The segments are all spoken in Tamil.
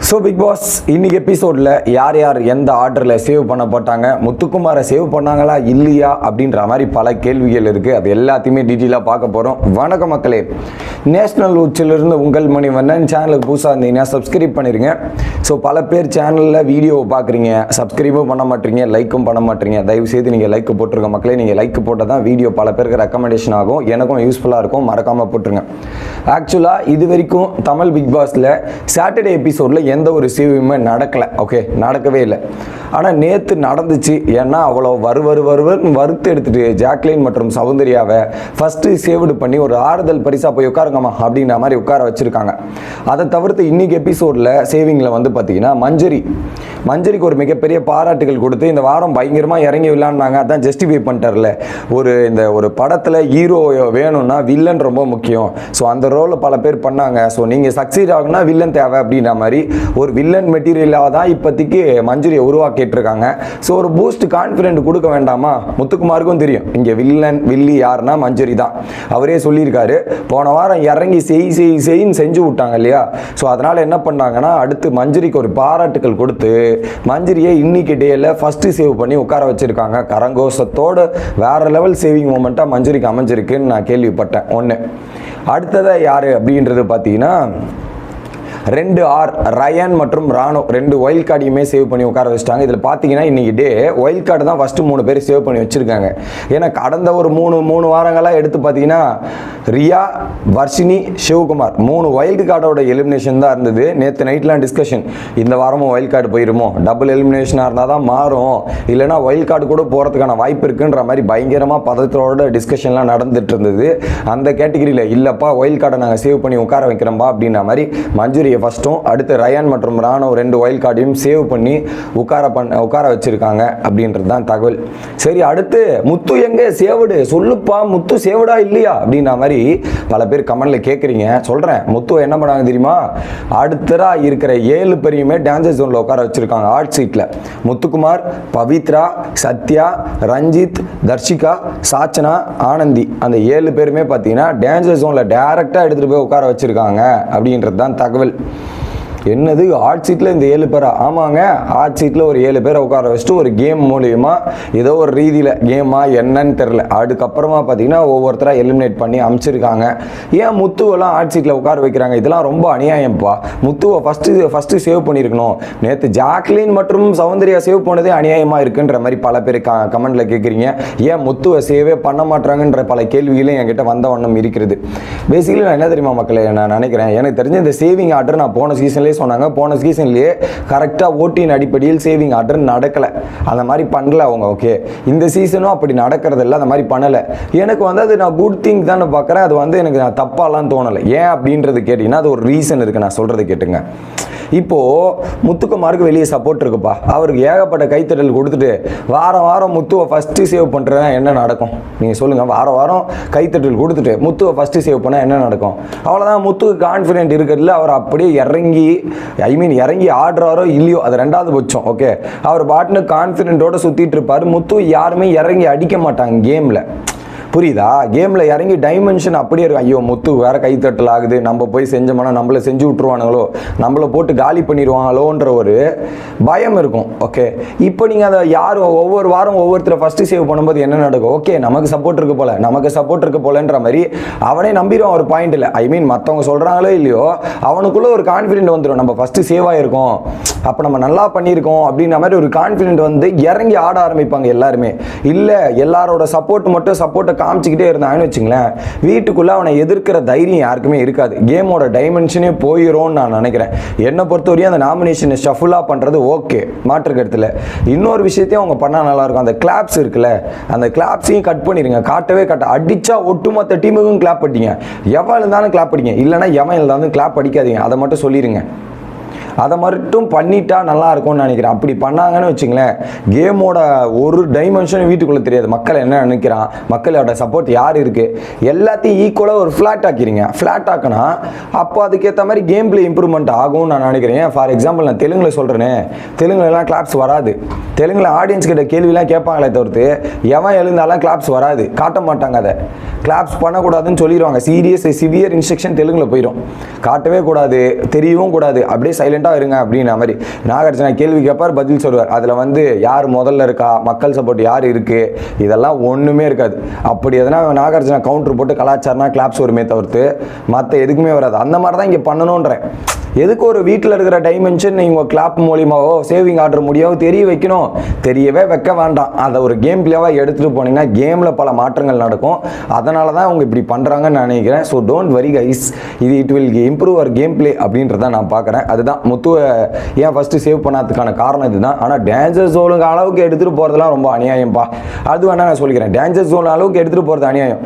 ஸோ பிக் பாஸ் இன்னைக்கு எபிசோடில் யார் யார் எந்த ஆர்டரில் சேவ் பண்ணப்பட்டாங்க, முத்துக்குமாரை சேவ் பண்ணாங்களா இல்லையா அப்படின்ற மாதிரி பல கேள்விகள் இருக்குது. அது எல்லாத்தையுமே டீட்டெயிலாக பார்க்க போகிறோம். வணக்க மக்களே, நேஷ்னல் உச்சிலிருந்து உங்கள் மணிவண்ணன். சேனலுக்கு புதுசாக இருந்தீங்கன்னா சப்ஸ்கிரைப் பண்ணிடுங்க. ஸோ பல பேர் சேனலில் வீடியோவை பார்க்குறீங்க, சப்ஸ்கிரைபும் பண்ண மாட்டீங்க, லைக்கும் பண்ண மாட்டீங்க. தயவு செய்து நீங்கள் லைக் போட்டுருங்க மக்களே. நீங்கள் லைக் போட்டால் தான் வீடியோ பல பேருக்கு ரெக்கமெண்டேஷன் ஆகும், எனக்கும் யூஸ்ஃபுல்லாக இருக்கும். மறக்காமல் போட்டுருங்க. ஆக்சுவலாக இது வரைக்கும் தமிழ் பிக் பாஸில் சாட்டர்டே எபிசோடில் எந்த ஒரு சேவையுமே நடக்கலை. ஓகே, நடக்கவே இல்லை. ஆனால் நேற்று நடந்துச்சு. ஏன்னா அவ்வளோ வறுத்து எடுத்துட்டு ஜாக்லின் மற்றும் சௌந்தர்யாவை ஃபஸ்ட்டு சேவ்டு பண்ணி ஒரு ஆறுதல் பரிசாக போய் உட்காருங்கம்மா அப்படின்ற மாதிரி உட்கார வச்சுருக்காங்க. அதை தவிர்த்து இன்னைக்கு எபிசோடில் சேவிங்கில் வந்து பார்த்தீங்கன்னா மஞ்சரிக்கு ஒரு மிகப்பெரிய பாராட்டுகள் கொடுத்து இந்த வாரம் பயங்கரமாக இறங்கி விளையாண்டாங்க. அதான் ஜஸ்டிஃபை பண்ணிட்டார்ல, ஒரு படத்தில் ஹீரோ வேணும்னா வில்லன் ரொம்ப முக்கியம். ஸோ அந்த ரோலை பல பேர் பண்ணாங்க. ஸோ நீங்கள் சக்சீட் ஆகுனா வில்லன் தேவை அப்படின்ற மாதிரி ஒரு வில்லன் மெட்டீரியலாக தான் இப்போதைக்கு மஞ்சுரியை உருவாக்கிட்டு இருக்காங்க. ஸோ ஒரு பூஸ்ட் கான்ஃபிடென்ட் கொடுக்க வேண்டாமா? முத்துக்குமாருக்கும் தெரியும் இங்கே வில்லி யாருன்னா மஞ்சுரி தான். அவரே சொல்லியிருக்காரு, போன வாரம் இறங்கி செய்ன்னு செஞ்சு விட்டாங்க இல்லையா? ஸோ அதனால் என்ன பண்ணாங்கன்னா அடுத்து மஞ்சுரிக்கு ஒரு பாராட்டுகள் கொடுத்து மஞ்சுரியை இன்னைக்கு டேயில் ஃபஸ்ட்டு சேவ் பண்ணி உட்கார வச்சுருக்காங்க. கரங்கோஷத்தோடு வேறு லெவல் சேவிங் மூமெண்ட்டாக மஞ்சுரிக்கு அமைஞ்சிருக்குன்னு நான் கேள்விப்பட்டேன். ஒன்று. அடுத்ததாக யார் அப்படின்றது பார்த்தீங்கன்னா 2 ஆர் ரயன் மற்றும் ராணோ 2 ஒயில்ட் கார்டையுமே சேவ் பண்ணி உட்கார வச்சுட்டாங்க. இதில் பார்த்தீங்கன்னா இன்றைக்கி டே ஒயில்ட் கார்டு தான் ஃபஸ்ட்டு 3 பேர் சேவ் பண்ணி வச்சுருக்காங்க. ஏன்னா கடந்த ஒரு மூணு வாரங்களாக எடுத்து பார்த்தீங்கன்னா ரியா, வர்ஷினி, சிவகுமார் 3 ஒயில்டு கார்டோட எலிமினேஷன் தான் இருந்தது. நேற்று நைட்லாம் டிஸ்கஷன், இந்த வாரமும் ஒயில்ட் கார்டு போயிருமோ, டபுள் எலிமினேஷனாக இருந்தால் தான் மாறும், இல்லைனா ஒயில்ட் கார்டு கூட போகிறதுக்கான வாய்ப்பு இருக்குன்ற மாதிரி பயங்கரமாக பதத்தோட டிஸ்கஷன்லாம் நடந்துட்டு இருந்தது. அந்த கேட்டகிரியில் இல்லைப்பா ஒயில்ட் கார்டை நாங்கள் சேவ் பண்ணி உட்கார வைக்கிறோம்பா அப்படின்ற மாதிரி மஞ்சுரி ஃபஸ்ட்டும் அடுத்து ரயான் மற்றும் ராணோ 2 ஒயில்ட் கார்டையும் சேவ் பண்ணி உட்கார வச்சிருக்காங்க அப்படின்றது தான் தகவல். சரி, அடுத்து முத்து எங்கே சேவுடு சொல்லுப்பா, முத்து சேவுடா இல்லையா அப்படின்ற மாதிரி பல பேர் கமெண்ட்ல கேட்குறீங்க. சொல்கிறேன், முத்து என்ன பண்ணாங்க தெரியுமா? அடுத்தரா இருக்கிற 7 பேரையுமே டான்சர் ஜோனில் உட்கார வச்சிருக்காங்க. ஆர்ட் சீட்டில் முத்துக்குமார், பவித்ரா, சத்யா, ரஞ்சித், தர்ஷிகா, சாச்சனா, ஆனந்தி அந்த 7 பேருமே பார்த்தீங்கன்னா டான்சர் ஜோனில் டைரெக்டாக எடுத்துகிட்டு போய் உட்கார வச்சிருக்காங்க அப்படின்றது தான் தகவல். என்னது ஆர்ட் சீட்டில் இந்த 7 பேரா? ஆமாங்க, ஆர்ட் சீட்டில் ஒரு 7 பேரை உட்கார வச்சுட்டு ஒரு கேம் மூலியமா ஏதோ ஒரு ரீதியில் கேமா என்னன்னு தெரில, அதுக்கப்புறமா பார்த்தீங்கன்னா ஒவ்வொருத்தராக எலிமினேட் பண்ணி அமைச்சிருக்காங்க. ஏன் முத்துவெல்லாம் ஆர்ட் சீட்டில் உட்கார வைக்கிறாங்க? இதெல்லாம் ரொம்ப அநியாயம்ப்பா. முத்துவை ஃபஸ்ட்டு சேவ் பண்ணியிருக்கணும். நேற்று ஜாக்லின் மற்றும் சௌந்தர்யா சேவ் பண்ணதே அநியாயமாக இருக்குன்ற மாதிரி பல பேர் கமெண்ட்டில் கேட்குறீங்க. ஏன் முத்துவை சேவே பண்ண மாட்டாங்கன்ற பல கேள்விகளும் என்கிட்ட வந்த வண்ணம் இருக்கிறது. பேசிக்கலி நான் என்ன தெரியுமா மக்களே, நான் நினைக்கிறேன், எனக்கு தெரிஞ்ச இந்த சேவிங் ஆர்டர் நான் போன சீசன்லேயே சொன்னாங்க, போன சீசன்லயே கரெக்டாக ஓட்டின் அடிப்படையில் சேவிங் ஆர்டர் நடக்கலை, அந்த மாதிரி பண்ணல அவங்க. ஓகே, இந்த சீசனும் அப்படி நடக்கிறதில்ல, அந்த மாதிரி பண்ணலை. எனக்கு வந்து அது நான் குட் திங் தான் பார்க்குறேன். அது வந்து எனக்கு நான் தப்பாலாம் தோணலை. ஏன் அப்படின்றது கேட்டிங்கன்னா அது ஒரு ரீசன் இருக்குது. நான் சொல்கிறத கேட்டுங்க. இப்போது முத்துக்குமாருக்கு வெளியே சப்போர்ட் இருக்குப்பா, அவருக்கு ஏகப்பட்ட கைத்தட்டல் கொடுத்துட்டு வாரம் முத்துவை ஃபஸ்ட்டு சேவ் பண்ணுறேன் என்ன நடக்கும்? நீங்கள் சொல்லுங்கள். வாரம் கைத்தட்டல் கொடுத்துட்டு முத்துவை ஃபஸ்ட்டு சேவ் பண்ணால் என்ன நடக்கும்? அவ்வளோதான். முத்துக்கு கான்ஃபிடென்ட் இருக்கிறதுல அவர் அப்படியே இறங்கி ஆடுறாரோ இல்லையோ அது 2வது பட்சம். ஓகே, அவர் பாட்டுன்னு கான்ஃபிடென்ட்டோட சுற்றிட்டு இருப்பார். முத்து யாருமே இறங்கி அடிக்க மாட்டாங்க கேமில், புரியுதா? கேமில் இறங்கி டைமென்ஷன் அப்படியே இருக்கும். ஐயோ முத்து வேற கைத்தட்டல் ஆகுது, நம்ம போய் செஞ்சோம்னா நம்மளை செஞ்சு விட்டுருவானுங்களோ, நம்மளை போட்டு காலி பண்ணிடுவாங்களோன்ற ஒரு பயம் இருக்கும். ஓகே, இப்போ நீங்கள் அதை ஒவ்வொரு வாரம் ஒவ்வொருத்தரை ஃபஸ்ட்டு சேவ் பண்ணும்போது என்ன நடக்கும்? ஓகே, நமக்கு சப்போர்ட் இருக்கு போலன்ற மாதிரி அவனே நம்பிடுவான் ஒரு பாயிண்டில். மற்றவங்க சொல்கிறாங்களோ இல்லையோ அவனுக்குள்ளே ஒரு கான்ஃபிடென்ட் வந்துடும், நம்ம ஃபஸ்ட்டு சேவ் ஆகிருக்கோம், அப்போ நம்ம நல்லா பண்ணியிருக்கோம் அப்படின்ற மாதிரி ஒரு கான்ஃபிடென்ட் வந்து இறங்கி ஆட ஆரம்பிப்பாங்க எல்லாருமே. இல்லை எல்லாரோட சப்போர்ட்டை காமிச்சிக்கிட்டே இருந்தாங்கன்னு வச்சுங்களேன், வீட்டுக்குள்ளே அவனை எதிர்க்கிற தைரியம் யாருக்குமே இருக்காது. கேமோட டைமென்ஷனே போயிடும்னு நான் நினைக்கிறேன். என்னை பொறுத்தவரையும் அந்த நாமினேஷனை ஷஃபுல்லாக பண்ணுறது ஓகே, மாற்றுக்கருத்தில். இன்னொரு விஷயத்தையும் அவங்க பண்ணால் நல்லாயிருக்கும். அந்த கிளாப்ஸ் இருக்குல்ல, அந்த கிளாப்ஸையும் கட் பண்ணிடுங்க. அடித்தா ஒட்டுமொத்த டீமுக்கும் கிளாப் பண்ணிட்டீங்க. எவன் இருந்தாலும் கிளாப் படிங்க, இல்லைனா எவன் இருந்தாலும் கிளாப் அடிக்காதீங்க. அதை மட்டும் சொல்லிடுங்க. அதை மட்டும் பண்ணிட்டா நல்லா இருக்கும்னு நினைக்கிறேன். அப்படி பண்ணாங்கன்னு வச்சுங்களேன், கேமோட ஒரு டைமென்ஷன் வீட்டுக்குள்ளே தெரியாது. மக்கள் என்ன நினைக்கிறான், மக்களோட சப்போர்ட் யார் இருக்குது, எல்லாத்தையும் ஈக்குவலாக ஒரு ஃப்ளாட் ஆக்கிடுங்க. ஃப்ளாட் ஆக்கினா அப்போ அதுக்கேற்ற மாதிரி கேம் பிளே இம்ப்ரூவ்மெண்ட் ஆகும்னு நான் நினைக்கிறேன். ஃபார் எக்ஸாம்பிள் நான் தெலுங்கில் சொல்கிறேனே, தெலுங்குலலாம் கிளாப்ஸ் வராது. தெலுங்கில் ஆடியன்ஸ் கிட்ட கேள்விலாம் கேட்பாங்களே தவிர்த்து எவன் எழுந்தாலும் கிளாப்ஸ் வராது, காட்ட மாட்டாங்க. அதை கிளாப்ஸ் பண்ணக்கூடாதுன்னு சொல்லிடுவாங்க. சிவியர் இன்ஸ்ட்ரக்ஷன் தெலுங்கில் போயிடும். காட்டவே கூடாது, தெரியவும் கூடாது, அப்படியே சைலண்டாக இருங்க அப்படின்ற மாதிரி. நாகார்ஜுனா கேள்வி கேட்பார், பதில் சொல்லுவார். அதில் வந்து யார் முதல்ல இருக்கா, மக்கள் சப்போர்ட் யார் இருக்குது, இதெல்லாம் ஒன்றுமே இருக்காது. அப்படி எதனா நாகார்ஜுனா கவுண்டர் போட்டு கலாச்சாரம்னா கிளாப்ஸ் வருமே தவிர்த்து மற்ற எதுக்குமே வராது. அந்த மாதிரி தான் இங்கே பண்ணணுன்றேன். எதுக்கு ஒரு வீட்டில் இருக்கிற டைமென்ஷன் நீங்கள் கிளாப் மூலியமாவோ சேவிங் ஆர்டர் முடியாவோ தெரிய வைக்கணும்? தெரியவே வைக்க வேண்டாம். அதை ஒரு கேம் பிளேவாக எடுத்துகிட்டு போனீங்கன்னா கேமில் பல மாற்றங்கள் நடக்கும். அதனால தான் அவங்க இப்படி பண்ணுறாங்கன்னு நான் நினைக்கிறேன். So don't worry guys, it will improve our game play அப்படின்றத நான் பார்க்குறேன். அதுதான் முத்துவை ஏன் ஃபஸ்ட்டு சேவ் பண்ணாததுக்கான காரணம் இதுதான். ஆனால் டேஞ்சர் ஜோனுக்கு அளவுக்கு எடுத்துகிட்டு போகிறதுலாம் ரொம்ப அநியாயம்ப்பா. அது வேணா நான் சொல்லிக்கிறேன். டேஞ்சர் ஜோன் அளவுக்கு எடுத்துகிட்டு போகிறது அநியாயம்.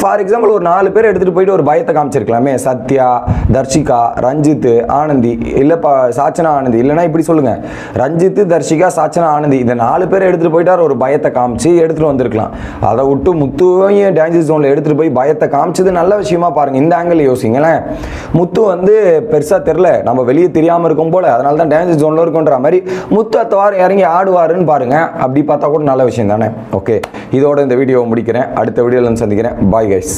ஃபார் எக்ஸாம்பிள் ஒரு 4 பேர் எடுத்துகிட்டு போயிட்டு ஒரு பயத்தை காமிச்சிருக்கலாமே. சத்யா, தர்ஷிகா, ரஞ்சித், ஆனந்தி, இல்லைப்பா சாச்சனா ஆனந்தி, இல்லைனா இப்படி சொல்லுங்க, ரஞ்சித், தர்ஷிகா, சாச்சனா ஆனந்தி, இந்த 4 பேர் எடுத்துகிட்டு போயிட்டார். ஒரு பயத்தை காமிச்சு எடுத்துகிட்டு வந்திருக்கலாம். அதை விட்டு முத்துவையும் டேஞ்சர் ஜோனில் எடுத்துகிட்டு போய் பயத்தை காமிச்சது நல்ல விஷயமா பாருங்கள். இந்த ஆங்கிள் யோசிங்களேன். முத்து வந்து பெருசாக தெரில, நம்ம வெளியே தெரியாமல் இருக்கும் போல, அதனால தான் டேஞ்சர் ஜோனில் இருக்குன்ற மாதிரி முத்து அடுத்த வாரம் இறங்கி ஆடுவாருன்னு பாருங்க. அப்படி பார்த்தா கூட நல்ல விஷயம் தானே. ஓகே, இதோட இந்த வீடியோவை முடிக்கிறேன். அடுத்த வீடியோவில் சந்திக்கிறேன். Bye guys.